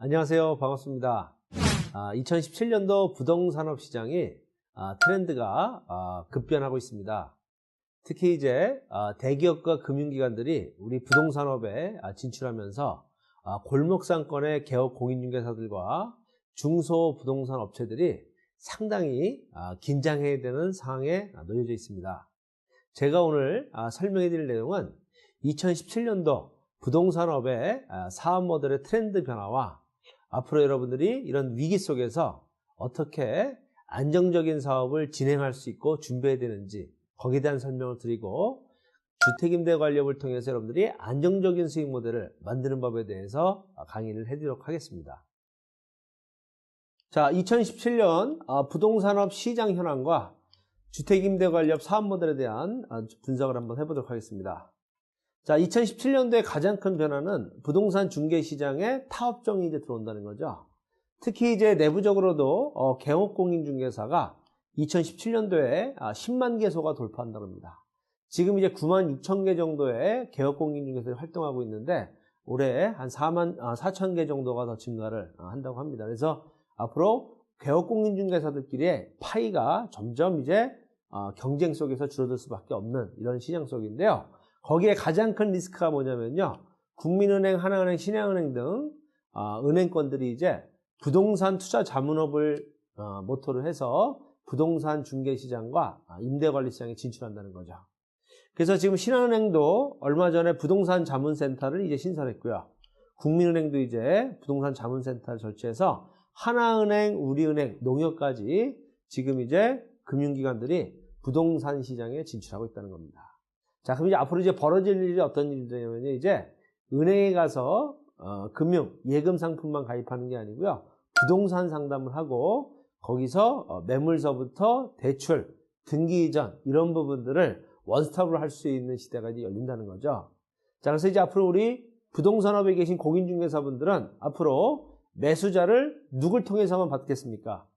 안녕하세요. 반갑습니다. 2017년도 부동산업 시장이 트렌드가 급변하고 있습니다. 특히 이제 대기업과 금융기관들이 우리 부동산업에 진출하면서 골목상권의 개업 공인중개사들과 중소부동산 업체들이 상당히 긴장해야 되는 상황에 놓여져 있습니다. 제가 오늘 설명해 드릴 내용은 2017년도 부동산업의 사업 모델의 트렌드 변화와 앞으로 여러분들이 이런 위기 속에서 어떻게 안정적인 사업을 진행할 수 있고 준비해야 되는지 거기에 대한 설명을 드리고 주택임대관리업을 통해서 여러분들이 안정적인 수익 모델을 만드는 법에 대해서 강의를 해드리도록 하겠습니다. 자, 2017년 부동산업 시장 현황과 주택임대관리업 사업 모델에 대한 분석을 한번 해보도록 하겠습니다. 자, 2017년도의 가장 큰 변화는 부동산 중개 시장에 타업종이 이제 들어온다는 거죠. 특히 이제 내부적으로도 개업공인중개사가 2017년도에 10만 개소가 돌파한다고 합니다. 지금 이제 9만 6천 개 정도의 개업공인중개사들이 활동하고 있는데 올해 한 4만 4천 개 정도가 더 증가를 한다고 합니다. 그래서 앞으로 개업공인중개사들끼리의 파이가 점점 이제 경쟁 속에서 줄어들 수밖에 없는 이런 시장 속인데요. 거기에 가장 큰 리스크가 뭐냐면요. 국민은행, 하나은행, 신한은행 등 은행권들이 이제 부동산 투자 자문업을 모토로 해서 부동산 중개 시장과 임대관리 시장에 진출한다는 거죠. 그래서 지금 신한은행도 얼마 전에 부동산 자문센터를 이제 신설했고요. 국민은행도 이제 부동산 자문센터를 설치해서 하나은행, 우리은행, 농협까지 지금 이제 금융기관들이 부동산 시장에 진출하고 있다는 겁니다. 자, 그럼 이제 앞으로 이제 벌어질 일이 어떤 일이냐면 이제 은행에 가서 금융, 예금 상품만 가입하는 게 아니고요. 부동산 상담을 하고 거기서 매물서부터 대출, 등기 이전 이런 부분들을 원스톱으로 할 수 있는 시대가 이제 열린다는 거죠. 자, 그래서 이제 앞으로 우리 부동산업에 계신 공인중개사분들은 앞으로 매수자를 누굴 통해서만 받겠습니까?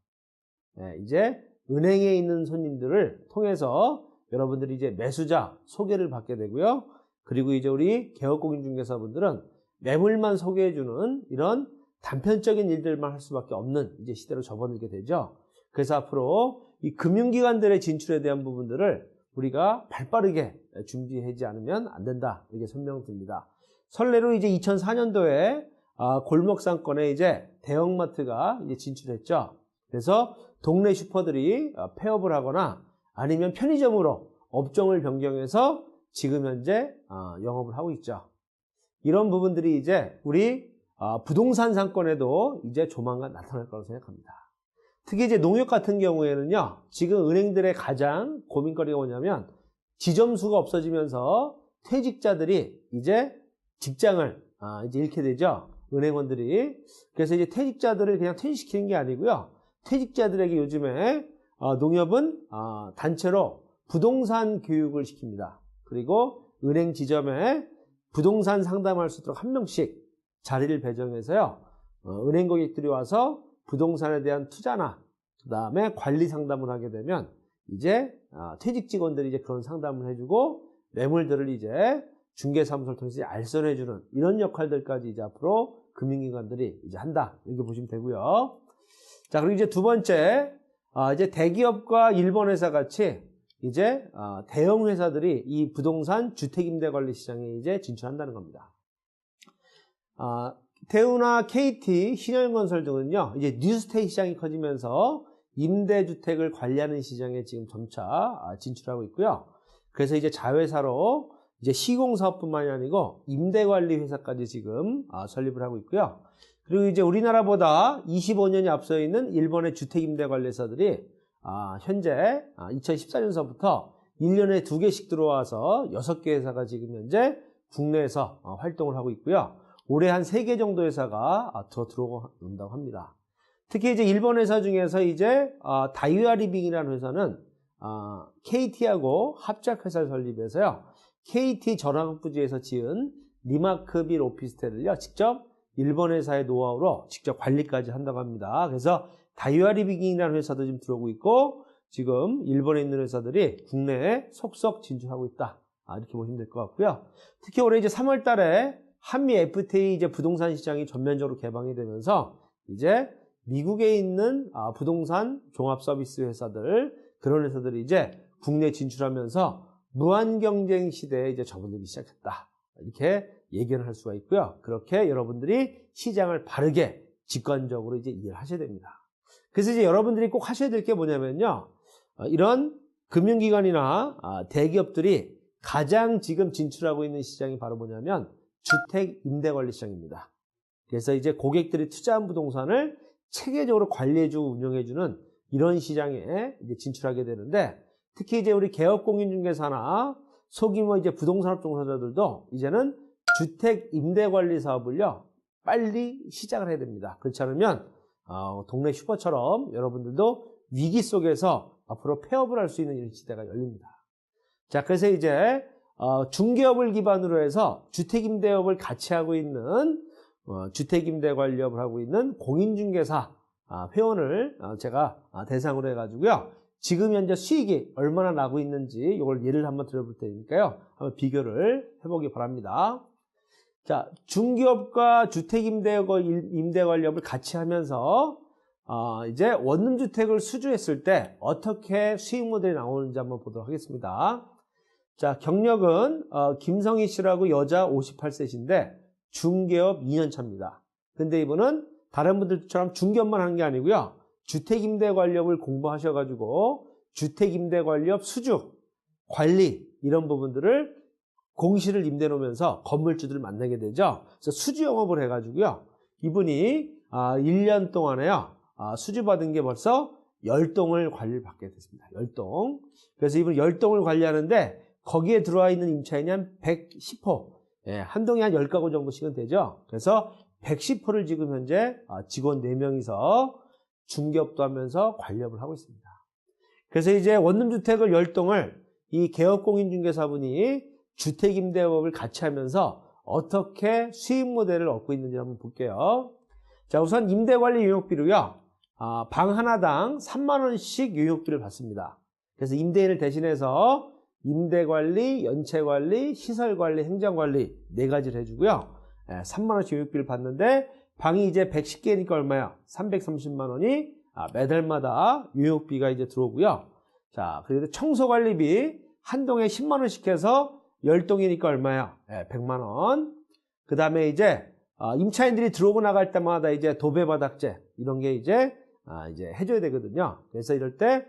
네, 이제 은행에 있는 손님들을 통해서 여러분들이 이제 매수자 소개를 받게 되고요. 그리고 이제 우리 개업공인중개사분들은 매물만 소개해주는 이런 단편적인 일들만 할 수밖에 없는 이제 시대로 접어들게 되죠. 그래서 앞으로 이 금융기관들의 진출에 대한 부분들을 우리가 발빠르게 준비하지 않으면 안 된다. 이렇게 설명드립니다. 선례로 이제 2004년도에 골목상권에 이제 대형마트가 이제 진출했죠. 그래서 동네 슈퍼들이 폐업을 하거나 아니면 편의점으로 업종을 변경해서 지금 현재 영업을 하고 있죠. 이런 부분들이 이제 우리 부동산 상권에도 이제 조만간 나타날 거라고 생각합니다. 특히 이제 농협 같은 경우에는요, 지금 은행들의 가장 고민거리가 뭐냐면 지점수가 없어지면서 퇴직자들이 이제 직장을 이제 잃게 되죠. 은행원들이. 그래서 이제 퇴직자들을 그냥 퇴직시키는 게 아니고요. 퇴직자들에게 요즘에 농협은 단체로 부동산 교육을 시킵니다. 그리고 은행 지점에 부동산 상담할 수 있도록 한 명씩 자리를 배정해서요. 은행 고객들이 와서 부동산에 대한 투자나 그 다음에 관리 상담을 하게 되면 이제 퇴직 직원들이 이제 그런 상담을 해주고 매물들을 이제 중개사무소를 통해서 알선해주는 이런 역할들까지 이제 앞으로 금융기관들이 이제 한다. 이렇게 보시면 되고요. 자, 그리고 이제 두 번째, 이제 대기업과 일본 회사 같이 이제 대형 회사들이 이 부동산 주택임대관리 시장에 이제 진출한다는 겁니다. 대우나 KT, 신현건설 등은요, 이제 뉴스테이 시장이 커지면서 임대주택을 관리하는 시장에 지금 점차 진출하고 있고요. 그래서 이제 자회사로 이제 시공사업뿐만이 아니고 임대관리 회사까지 지금 설립을 하고 있고요. 그리고 이제 우리나라보다 25년이 앞서 있는 일본의 주택임대관리사들이 현재 2014년서부터 1년에 2개씩 들어와서 6개 회사가 지금 현재 국내에서 활동을 하고 있고요. 올해 한 3개 정도 회사가 더 들어온다고 합니다. 특히 이제 일본 회사 중에서 이제 다이와 리빙이라는 회사는 KT하고 합작회사를 설립해서요. KT 전화부지에서 지은 리마크빌 오피스텔을요. 직접 일본 회사의 노하우로 직접 관리까지 한다고 합니다. 그래서 다이와 리빙이라는 회사도 지금 들어오고 있고 지금 일본에 있는 회사들이 국내에 속속 진출하고 있다. 이렇게 보시면 될 것 같고요. 특히 올해 이제 3월 달에 한미 FTA 이제 부동산 시장이 전면적으로 개방이 되면서 이제 미국에 있는 부동산 종합 서비스 회사들, 그런 회사들이 이제 국내 진출하면서 무한 경쟁 시대에 이제 접어들기 시작했다. 이렇게 얘기를 할 수가 있고요. 그렇게 여러분들이 시장을 바르게 직관적으로 이제 이해를 하셔야 됩니다. 그래서 이제 여러분들이 꼭 하셔야 될 게 뭐냐면요. 이런 금융기관이나 대기업들이 가장 지금 진출하고 있는 시장이 바로 뭐냐면 주택 임대관리 시장입니다. 그래서 이제 고객들이 투자한 부동산을 체계적으로 관리해주고 운영해주는 이런 시장에 이제 진출하게 되는데, 특히 이제 우리 개업공인중개사나 소규모 이제 부동산업 종사자들도 이제는 주택 임대관리 사업을요 빨리 시작을 해야 됩니다. 그렇지 않으면 동네 슈퍼처럼 여러분들도 위기 속에서 앞으로 폐업을 할 수 있는 이런 시대가 열립니다. 자, 그래서 이제 중개업을 기반으로 해서 주택임대업을 같이 하고 있는 주택임대관리업을 하고 있는 공인중개사 회원을 제가 대상으로 해가지고요. 지금 현재 수익이 얼마나 나고 있는지 이걸 예를 한번 들어볼 테니까요. 한번 비교를 해보기 바랍니다. 자, 중개업과 주택임대관리업을 같이 하면서 이제 원룸주택을 수주했을 때 어떻게 수익 모델이 나오는지 한번 보도록 하겠습니다. 자, 경력은 김성희 씨라고 여자 58세신데 중개업 2년 차입니다. 근데 이분은 다른 분들처럼 중개업만 하는 게 아니고요. 주택임대관리업을 공부하셔가지고 주택임대관리업 수주, 관리 이런 부분들을 공실을 임대 놓으면서 건물주들을 만나게 되죠. 그래서 수주 영업을 해가지고요. 이분이 1년 동안에요. 수주 받은 게 벌써 10동을 관리를 받게 됐습니다. 10동. 그래서 이분 10동을 관리하는데 거기에 들어와 있는 임차인이 한 110호. 예, 한 동에 한 10가구 정도씩은 되죠. 그래서 110호를 지금 현재 직원 4명이서 중개업도 하면서 관리업을 하고 있습니다. 그래서 이제 원룸주택을 10동을 이 개업공인중개사분이 주택임대업을 같이 하면서 어떻게 수익 모델을 얻고 있는지 한번 볼게요. 자, 우선 임대관리 용역비로요. 방 하나당 3만원씩 용역비를 받습니다. 그래서 임대인을 대신해서 임대관리, 연체관리, 시설관리, 행정관리 4가지를 해주고요. 3만원씩 용역비를 받는데 방이 이제 110개니까 얼마야? 330만원이 매달마다 용역비가 이제 들어오고요. 자, 그리고 청소관리비 한 동에 10만원씩 해서 10동이니까 얼마야? 100만원. 그 다음에 이제 임차인들이 들어오고 나갈 때마다 이제 도배바닥재 이런 게 이제 해줘야 되거든요. 그래서 이럴 때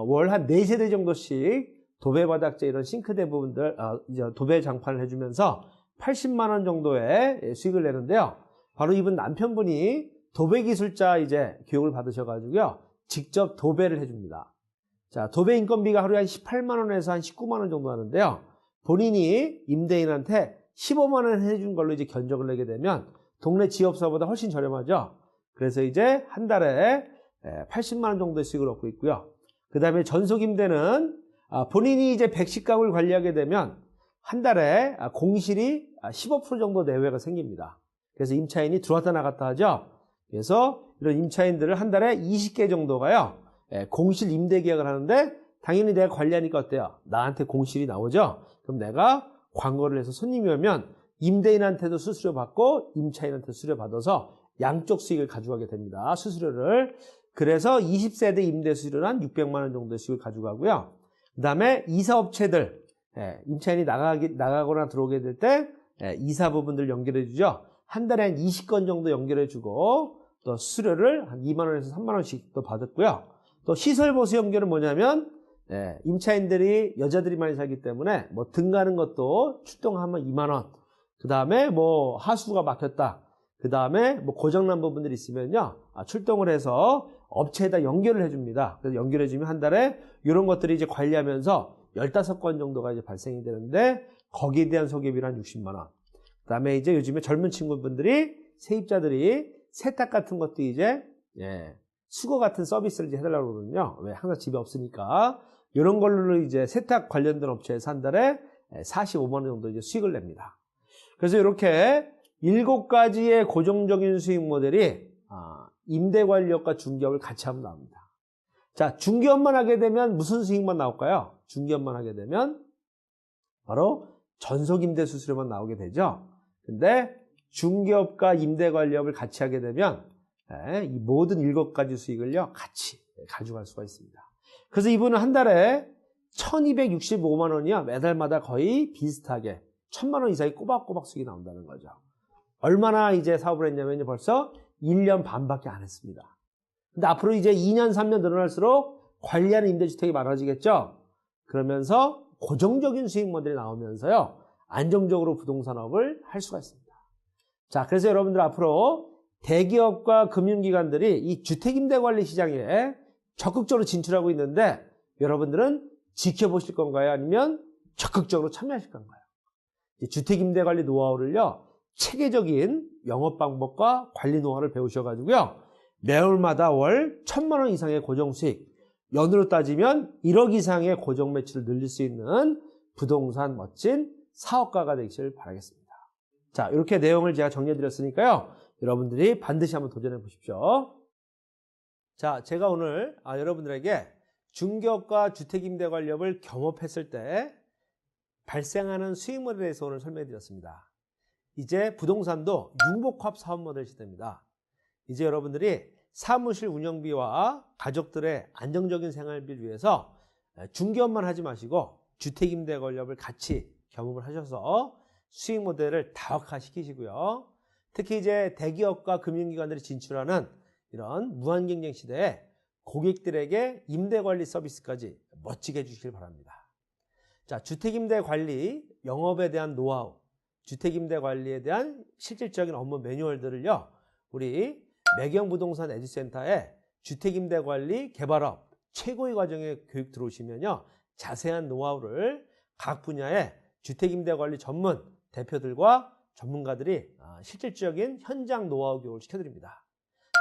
월 한 4세대 정도씩 도배바닥재 이런 싱크대 부분들 이제 도배 장판을 해주면서 80만원 정도의 수익을 내는데요. 바로 이분 남편분이 도배기술자 이제 교육을 받으셔가지고요. 직접 도배를 해줍니다. 자, 도배 인건비가 하루에 한 18만원에서 한 19만원 정도 하는데요. 본인이 임대인한테 15만원 해준 걸로 이제 견적을 내게 되면 동네 지업사보다 훨씬 저렴하죠. 그래서 이제 한 달에 80만원 정도의 수익을 얻고 있고요. 그 다음에 전속임대는 본인이 이제 110가구를 관리하게 되면 한 달에 공실이 15% 정도 내외가 생깁니다. 그래서 임차인이 들어왔다 나갔다 하죠. 그래서 이런 임차인들을 한 달에 20개 정도가요. 공실 임대 계약을 하는데 당연히 내가 관리하니까 어때요? 나한테 공실이 나오죠. 그럼 내가 광고를 해서 손님이 오면 임대인한테도 수수료 받고 임차인한테도 수수료 받아서 양쪽 수익을 가져가게 됩니다. 수수료를. 그래서 20세대 임대 수수료는 한 600만 원 정도의 수익을 가져가고요. 그 다음에 이사업체들, 임차인이 나가거나 들어오게 될 때 이사 부분들 연결해 주죠. 한 달에 한 20건 정도 연결해 주고 또 수수료를 한 2만 원에서 3만 원씩 또 받았고요. 또 시설보수 연결은 뭐냐면 임차인들이 여자들이 많이 살기 때문에 뭐 등 가는 것도 출동하면 2만 원. 그 다음에 뭐 하수구가 막혔다. 그 다음에 뭐 고장난 부분들이 있으면요. 출동을 해서 업체에다 연결을 해줍니다. 그래서 연결해주면 한 달에 이런 것들이 이제 관리하면서 15건 정도가 이제 발생이 되는데 거기에 대한 소개비는 한 60만 원. 그 다음에 이제 요즘에 젊은 친구분들이 세입자들이 세탁 같은 것도 이제 수거 같은 서비스를 이제 해달라고 그러거든요. 왜? 항상 집에 없으니까. 이런 걸로 이제 세탁 관련된 업체에서 한 달에 45만 원 정도 이제 수익을 냅니다. 그래서 이렇게 7가지의 고정적인 수익 모델이 임대관리업과 중개업을 같이 하면 나옵니다. 자, 중개업만 하게 되면 무슨 수익만 나올까요? 중개업만 하게 되면 바로 전속임대 수수료만 나오게 되죠. 근데 중개업과 임대관리업을 같이 하게 되면 이 모든 7가지 수익을요 같이 가져갈 수가 있습니다. 그래서 이분은 한 달에 1265만 원이요 매달마다 거의 비슷하게 1000만 원 이상이 꼬박꼬박 수익이 나온다는 거죠. 얼마나 이제 사업을 했냐면 벌써 1년 반밖에 안 했습니다. 근데 앞으로 이제 2년 3년 늘어날수록 관리하는 임대주택이 많아지겠죠. 그러면서 고정적인 수익 모델이 나오면서요 안정적으로 부동산업을 할 수가 있습니다. 자, 그래서 여러분들 앞으로 대기업과 금융기관들이 이 주택임대관리 시장에 적극적으로 진출하고 있는데 여러분들은 지켜보실 건가요? 아니면 적극적으로 참여하실 건가요? 주택임대관리 노하우를요 체계적인 영업 방법과 관리 노하우를 배우셔가지고요 매월마다 월 1000만 원 이상의 고정수익, 연으로 따지면 1억 이상의 고정 매출을 늘릴 수 있는 부동산 멋진 사업가가 되시길 바라겠습니다. 자, 이렇게 내용을 제가 정리해 드렸으니까요 여러분들이 반드시 한번 도전해 보십시오. 자, 제가 오늘 여러분들에게 중개업과 주택임대관리업을 겸업했을 때 발생하는 수익 모델에 대해서 오늘 설명해 드렸습니다. 이제 부동산도 융복합 사업 모델 시대입니다. 이제 여러분들이 사무실 운영비와 가족들의 안정적인 생활비를 위해서 중개업만 하지 마시고 주택임대관리업을 같이 겸업을 하셔서 수익 모델을 다각화시키시고요. 특히 이제 대기업과 금융기관들이 진출하는 이런 무한경쟁 시대에 고객들에게 임대관리 서비스까지 멋지게 해주시길 바랍니다. 자, 주택임대관리 영업에 대한 노하우, 주택임대관리에 대한 실질적인 업무 매뉴얼들을요 우리 매경부동산 에듀센터에 주택임대관리 개발업 최고의 과정에 교육 들어오시면요 자세한 노하우를 각 분야의 주택임대관리 전문 대표들과 전문가들이 실질적인 현장 노하우 교육을 시켜드립니다.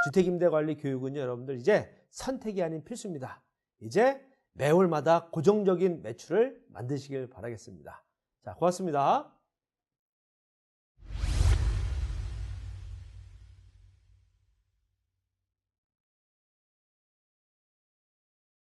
주택임대관리 교육은요 여러분들 이제 선택이 아닌 필수입니다. 이제 매월마다 고정적인 매출을 만드시길 바라겠습니다. 자, 고맙습니다.